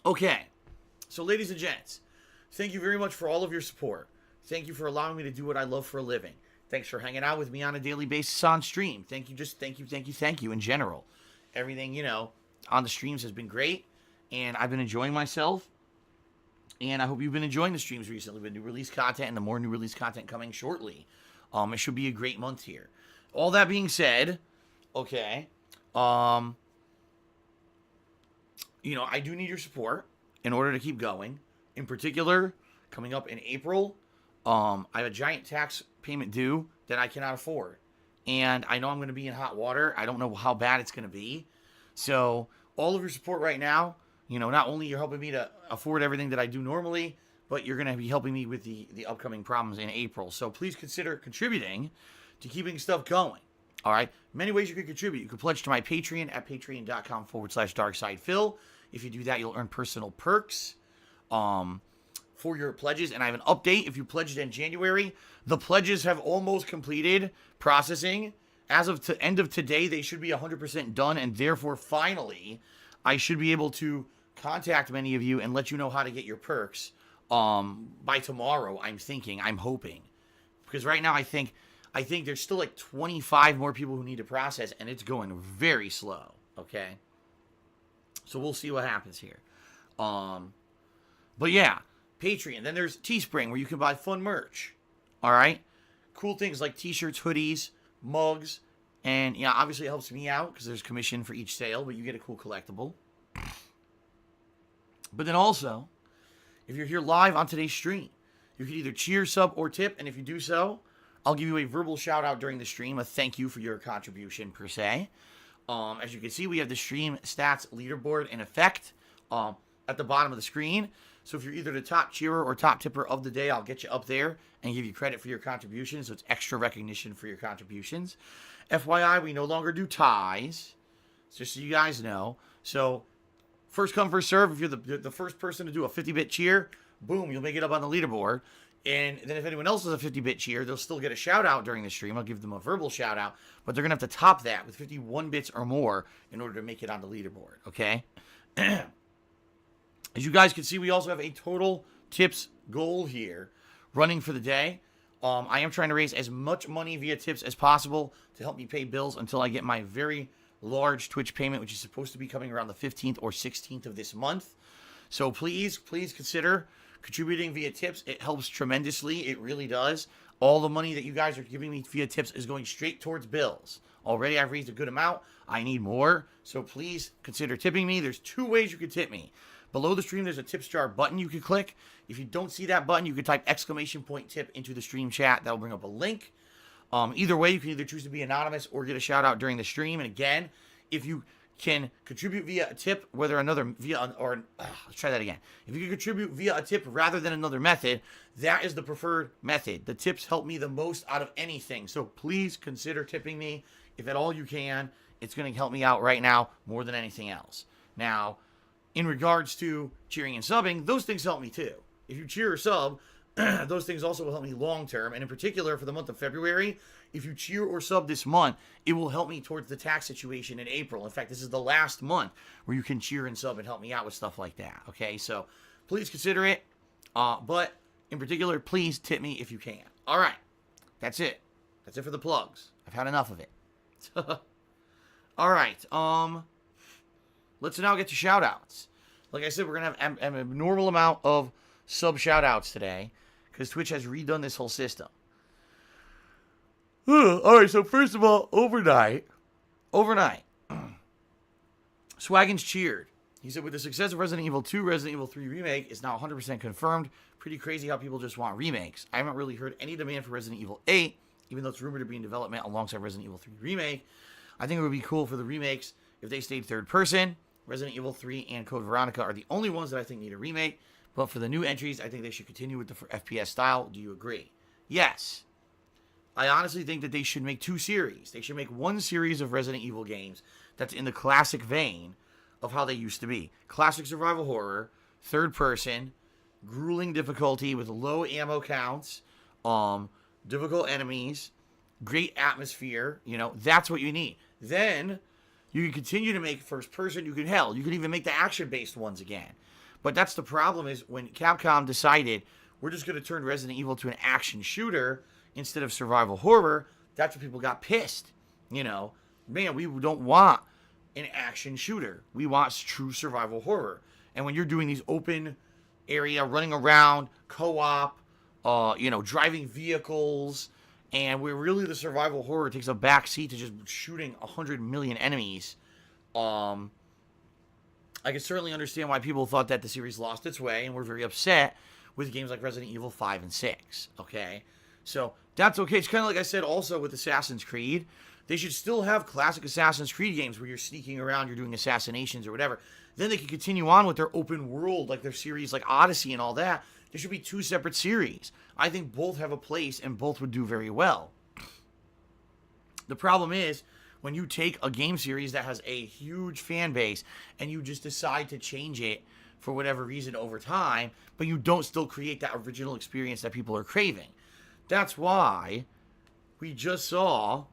Okay. So, ladies and gents, thank you very much for all of your support. Thank you for allowing me to do what I love for a living. Thanks for hanging out with me on a daily basis on stream. Thank you, thank you in general. Everything, on the streams has been great, and I've been enjoying myself. And I hope you've been enjoying the streams recently with new release content and the more new release content coming shortly. It should be a great month here. All that being said, okay, I do need your support in order to keep going. In particular, coming up in April, I have a giant tax payment due that I cannot afford. And I know I'm going to be in hot water. I don't know how bad it's going to be. So all of your support right now, not only you're helping me to afford everything that I do normally, but you're going to be helping me with the upcoming problems in April. So please consider contributing to keeping stuff going. All right. Many ways you can contribute. You can pledge to my Patreon at patreon.com/darksidephil. If you do that, you'll earn personal perks for your pledges. And I have an update. If you pledged in January, the pledges have almost completed processing. As of end of today, they should be 100% done. And therefore, finally, I should be able to contact many of you and let you know how to get your perks by tomorrow. I'm hoping. Because right now, I think there's still like 25 more people who need to process, and it's going very slow, okay? So we'll see what happens here. But yeah, Patreon. Then there's Teespring, where you can buy fun merch, all right? Cool things like t-shirts, hoodies, mugs, and yeah, obviously it helps me out because there's commission for each sale, but you get a cool collectible. But then also, if you're here live on today's stream, you can either cheer, sub, or tip, and if you do so, I'll give you a verbal shout out during the stream, a thank you for your contribution per se. As you can see, we have the stream stats leaderboard in effect at the bottom of the screen. So if you're either the top cheerer or top tipper of the day, I'll get you up there and give you credit for your contributions. So it's extra recognition for your contributions. FYI, we no longer do ties, just so you guys know. So first come, first serve. If you're the first person to do a 50-bit cheer, boom, you'll make it up on the leaderboard. And then if anyone else does a 50-bit cheer, they'll still get a shout-out during the stream. I'll give them a verbal shout-out, but they're going to have to top that with 51 bits or more in order to make it on the leaderboard, okay? As you guys can see, we also have a total tips goal here running for the day. I am trying to raise as much money via tips as possible to help me pay bills until I get my very large Twitch payment, which is supposed to be coming around the 15th or 16th of this month. So please consider contributing via tips. It helps tremendously. It really does. All the money that you guys are giving me via tips is going straight towards bills. Already I've raised a good amount. I need more. So please consider tipping me. There's two ways you can tip me. Below the stream, there's a tips jar button you can click. If you don't see that button, you can type !tip into the stream chat. That'll bring up a link. Either way, you can either choose to be anonymous or get a shout out during the stream. And again, if you can contribute via a tip, let's try that again. If you can contribute via a tip rather than another method, that is the preferred method. The tips help me the most out of anything. So please consider tipping me if at all you can. It's going to help me out right now more than anything else. Now, in regards to cheering and subbing, those things help me too. If you cheer or sub, those things also will help me long term. And in particular, for the month of February, if you cheer or sub this month, it will help me towards the tax situation in April. In fact, this is the last month where you can cheer and sub and help me out with stuff like that. Okay, so please consider it. But in particular, please tip me if you can. All right, that's it. That's it for the plugs. I've had enough of it. All right. Let's now get to shout-outs. Like I said, we're going to have an abnormal amount of sub shout-outs today because Twitch has redone this whole system. All right, so first of all, overnight, Swaggins cheered. He said, with the success of Resident Evil 2, Resident Evil 3 Remake is now 100% confirmed. Pretty crazy how people just want remakes. I haven't really heard any demand for Resident Evil 8, even though it's rumored to be in development alongside Resident Evil 3 Remake. I think it would be cool for the remakes if they stayed third person. Resident Evil 3 and Code Veronica are the only ones that I think need a remake. But for the new entries, I think they should continue with the FPS style. Do you agree? Yes. I honestly think that they should make two series. They should make one series of Resident Evil games that's in the classic vein of how they used to be. Classic survival horror, third person, grueling difficulty with low ammo counts, difficult enemies, great atmosphere. That's what you need. Then you can continue to make first person. You can even make the action-based ones again. But that's the problem is when Capcom decided we're just going to turn Resident Evil to an action shooter instead of survival horror, that's when people got pissed. You know, man, we don't want an action shooter. We want true survival horror. And when you're doing these open area, running around, co-op, driving vehicles, and where really the survival horror takes a back seat to just shooting 100 million enemies, I can certainly understand why people thought that the series lost its way and were very upset with games like Resident Evil 5 and 6, okay? So, that's okay. It's kind of like I said also with Assassin's Creed. They should still have classic Assassin's Creed games where you're sneaking around, you're doing assassinations or whatever. Then they can continue on with their open world, like their series like Odyssey and all that. There should be 2 separate series. I think both have a place and both would do very well. The problem is, when you take a game series that has a huge fan base and you just decide to change it for whatever reason over time, but you don't still create that original experience that people are craving. That's why we just saw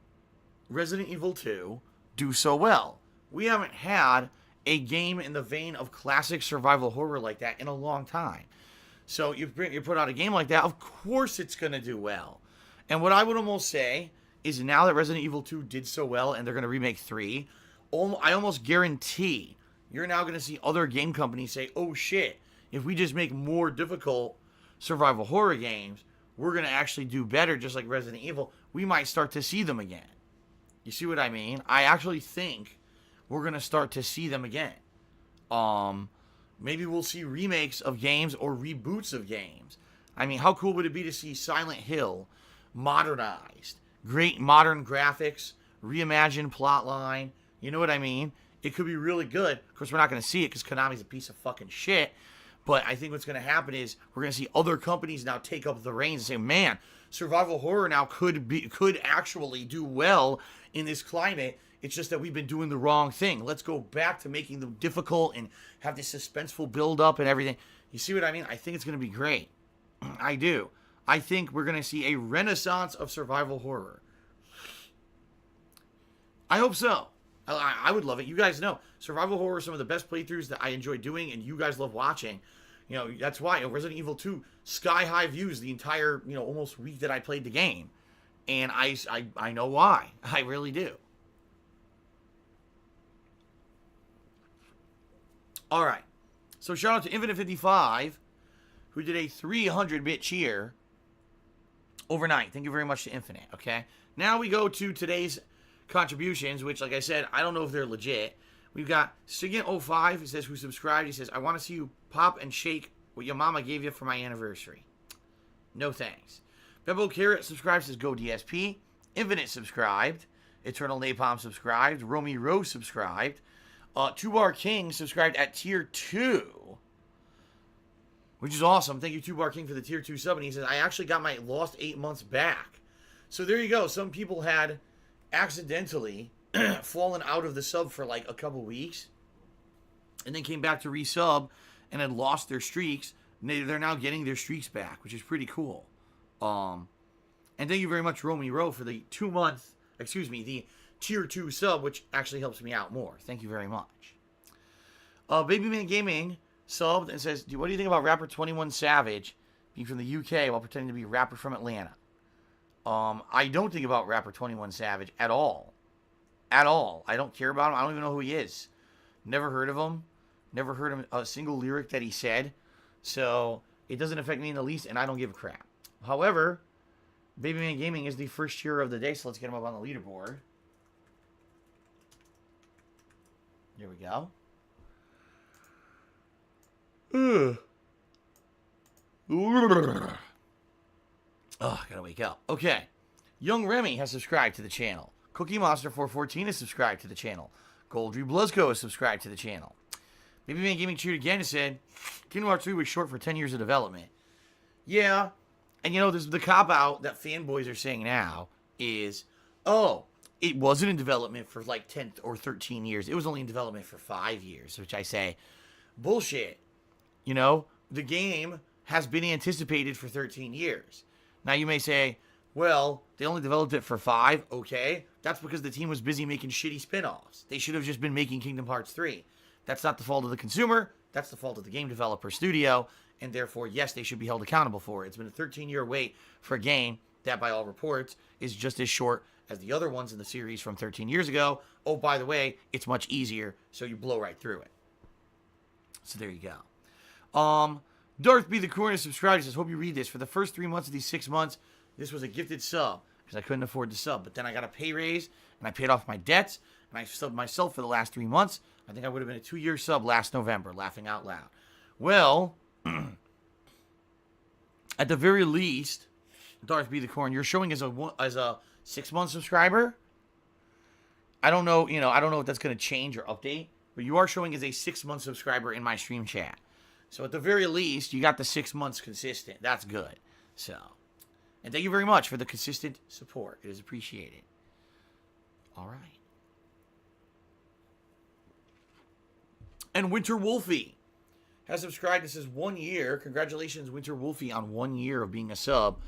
Resident Evil 2 do so well. We haven't had a game in the vein of classic survival horror like that in a long time. So you put out a game like that, of course it's going to do well. And what I would almost say is now that Resident Evil 2 did so well and they're going to remake 3, I almost guarantee you're now going to see other game companies say, oh shit, if we just make more difficult survival horror games, we're going to actually do better just like Resident Evil. We might start to see them again. You see what I mean? I actually think we're going to start to see them again. Maybe we'll see remakes of games or reboots of games. I mean, how cool would it be to see Silent Hill modernized? Great modern graphics, reimagined plotline. You know what I mean? It could be really good. Of course, we're not going to see it because Konami's a piece of fucking shit. But I think what's going to happen is we're going to see other companies now take up the reins and say, man, survival horror now could actually do well in this climate. It's just that we've been doing the wrong thing. Let's go back to making them difficult and have this suspenseful build-up and everything. You see what I mean? I think it's going to be great. I do. I think we're going to see a renaissance of survival horror. I hope so. I would love it. You guys know, survival horror is some of the best playthroughs that I enjoy doing, and you guys love watching. You know, that's why Resident Evil 2, sky-high views the entire, almost week that I played the game. And I know why. I really do. All right. So shout out to Infinite55, who did a 300-bit cheer overnight. Thank you very much to Infinite, okay? Now we go to today's contributions, which, like I said, I don't know if they're legit. We've got Sigint05, he says, who subscribed. He says, I want to see you pop and shake what your mama gave you for my anniversary. No thanks. Bebo Carrot subscribes, says, go DSP. Infinite subscribed. Eternal Napalm subscribed. Romy Rose subscribed. Two-Bar King subscribed at Tier 2, which is awesome. Thank you, Two-Bar King, for the Tier 2 sub. And he says, I actually got my lost 8 months back. So there you go. Some people had accidentally fallen out of the sub for like a couple weeks and then came back to resub and had lost their streaks. And they're now getting their streaks back, which is pretty cool. And thank you very much, Romy Rowe, for the the Tier 2 sub, which actually helps me out more. Thank you very much. Babyman Gaming subbed and says, what do you think about rapper 21 Savage being from the UK while pretending to be a rapper from Atlanta? I don't think about rapper 21 Savage at all. At all. I don't care about him. I don't even know who he is. Never heard of him. Never heard him a single lyric that he said. So it doesn't affect me in the least, and I don't give a crap. However, Babyman Gaming is the first cheer of the day, so let's get him up on the leaderboard. There we go. Oh, gotta wake up. Okay. Young Remy has subscribed to the channel. Cookie Monster 414 is subscribed to the channel. Goldry Bluzko is subscribed to the channel. Babyman Gaming cheered again and said, Kingdom Hearts 3 was short for 10 years of development. Yeah. And there's the cop-out that fanboys are saying now is, oh, it wasn't in development for like 10 or 13 years. It was only in development for 5 years, which I say, bullshit. The game has been anticipated for 13 years. Now you may say, well, they only developed it for 5. Okay. That's because the team was busy making shitty spin-offs. They should have just been making Kingdom Hearts 3. That's not the fault of the consumer. that's the fault of the game developer studio, and therefore, yes, they should be held accountable for it. It's been a 13-year wait for a game that, by all reports, is just as short as the other ones in the series from 13 years ago. Oh, by the way, it's much easier, so you blow right through it. So there you go. Darth B. the Corner subscribed. He says, hope you read this. For the first 3 months of these 6 months, this was a gifted sub because I couldn't afford the sub. But then I got a pay raise, and I paid off my debts, and I subbed myself for the last 3 months. I think I would have been a 2-year sub last November, laughing out loud. Well, at the very least, Darth B. the Corn, you're showing as a 6-month subscriber. I don't know, I don't know if that's going to change or update, but you are showing as a 6-month subscriber in my stream chat. So at the very least, you got the 6 months consistent. That's good. So, and thank you very much for the consistent support. It is appreciated. All right. And Winter Wolfie has subscribed. This is 1 year. Congratulations, Winter Wolfie, on 1 year of being a sub.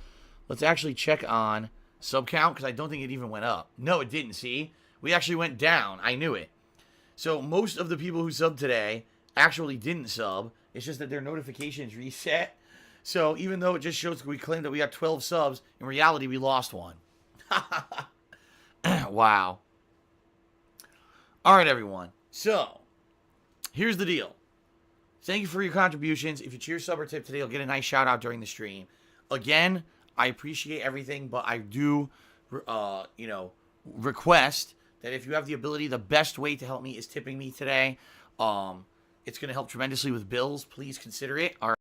Let's actually check on sub count because I don't think it even went up. No, it didn't. See? We actually went down. I knew it. So most of the people who subbed today actually didn't sub. It's just that their notifications reset. So even though it just shows we claimed that we got 12 subs, in reality we lost one. Wow. All right, everyone. So here's the deal. Thank you for your contributions. If you cheer, sub, or tip today, you'll get a nice shout out during the stream. Again, I appreciate everything, but I do, request that if you have the ability, the best way to help me is tipping me today. It's going to help tremendously with bills. Please consider it. All right.